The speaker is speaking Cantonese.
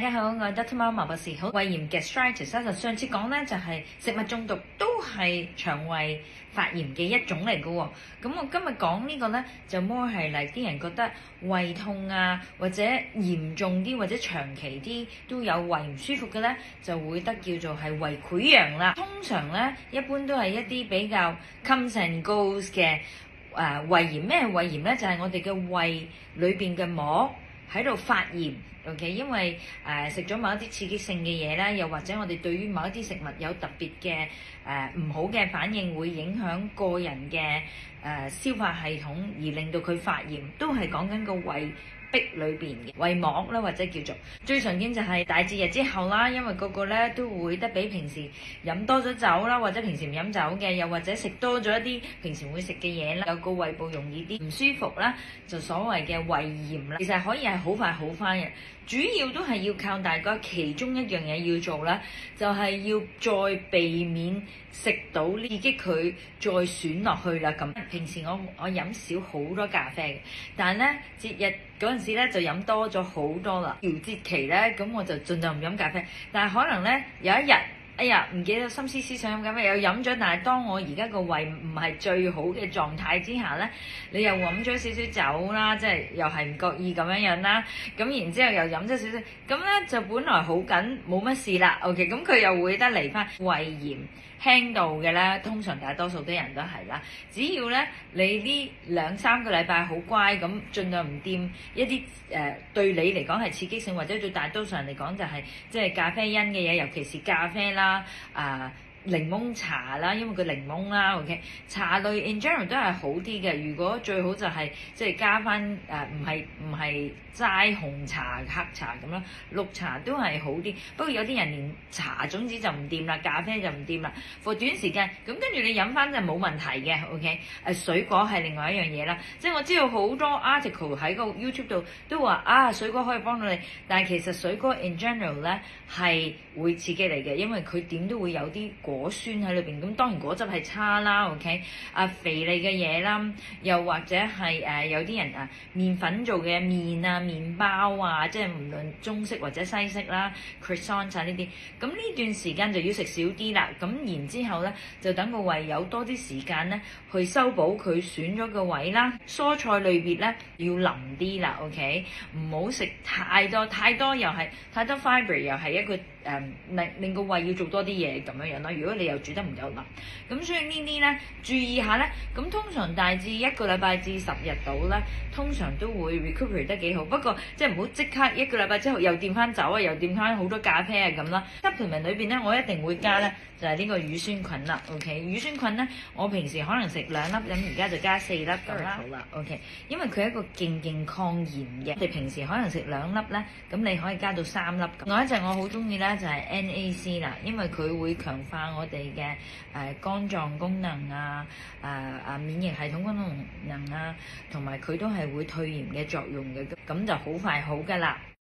大家好，我係 Dr. 貓博士。好，胃炎 gastritis 就上次講咧就係食物中毒都係腸胃發炎嘅一種嚟嘅喎。咁我今日講呢個咧就 more 係嚟啲人覺得胃痛啊，或者嚴重啲或者長期啲都有胃唔舒服嘅咧，就會得叫做係胃潰瘍啦。通常咧一般都係一啲比較 comes and goes 嘅胃炎。咩胃炎咧？就係我哋嘅胃裏邊嘅膜喺度發炎。OK， 因為食咗某一啲刺激性嘅嘢啦，又或者我哋對於某一啲食物有特別嘅唔好嘅反應，會影響個人嘅消化系統，而令到佢發炎，都係講緊個胃壁裏邊嘅胃膜啦，或者叫做最常見就係大節日之後啦，因為個個咧都會得比平時飲多咗酒啦，或者平時唔飲酒嘅，又或者食多咗一啲平時會食嘅嘢啦，有個胃部容易啲唔舒服啦，就所謂嘅胃炎啦。其實可以係好快好返嘅，主要都係要靠大家其中一樣嘢要做啦，就係要再避免食到刺激佢再損落去啦。咁平時我飲少好多咖啡嘅，但係咧節日嗰陣時咧就飲多咗好多啦。調節期咧咁我就盡量唔飲咖啡，但係可能咧有一日哎呀唔記得心思思想飲咖啡又飲咗，但係當我而家個胃唔係最好嘅狀態之下咧，你又飲咗少少酒啦，即係又係唔覺意咁樣啦，咁然之後又飲咗少少，咁咧就本來好緊冇乜事啦 ，OK， 咁佢又會得嚟翻胃炎輕度嘅咧，通常大多數啲人都係啦。只要咧你呢2-3個禮拜好乖咁，盡量唔掂一啲對你嚟講係刺激性，或者對大多數人嚟講就係即係咖啡因嘅嘢，尤其是咖啡啦、檸檬茶啦，因為佢檸檬啦 ，OK， 茶類 in general 都係好啲嘅。如果最好就係即係加翻唔係齋紅茶、黑茶咁啦，綠茶都係好啲。不過有啲人連茶總之就唔掂啦，咖啡就唔掂啦。for 短時間咁跟住你飲翻就冇問題嘅 ，OK。水果係另外一樣嘢啦，即係我知道好多 article 喺個 YouTube 度都話水果可以幫到你，但係其實水果 in general 咧係會刺激你嘅，因為佢點都會有啲果酸喺裏邊。咁當然果汁係差啦 ，OK。肥膩嘅嘢啦，又或者係有啲人麵粉做嘅麵啊、麵包啊，即係唔論中式或者西式啦 croissant 呢啲，咁呢段時間就要食少啲啦。咁然之後咧，就等個胃有多啲時間咧去修補佢損咗個位啦。蔬菜類別咧要腍啲啦 ，OK， 唔好食太多又係太多 fibre， 又係一個令個胃要做多啲嘢咁樣咯。如果你又煮得唔夠腍，咁所以呢啲咧注意下咧。咁通常大致1個禮拜至10日到咧，通常都會 recovery 得幾好。不過即係唔好即刻1個禮拜之後又掂翻酒啊，又掂翻好多咖啡啊咁啦。supplement 裏邊咧，我一定會加咧就係呢個乳酸菌啦。OK， 乳酸菌咧，我平時可能食2粒，咁而家就加4粒咁啦。OK， 因為佢係一個勁抗炎嘅。我哋平時可能食2粒咧，咁你可以加到3粒。另外一隻我好中意咧就係 NAC 啦，因為佢會強化我哋嘅肝臟功能啊、免疫系統功能啊，同埋佢都係會退炎嘅作用嘅，咁就好快好噶啦。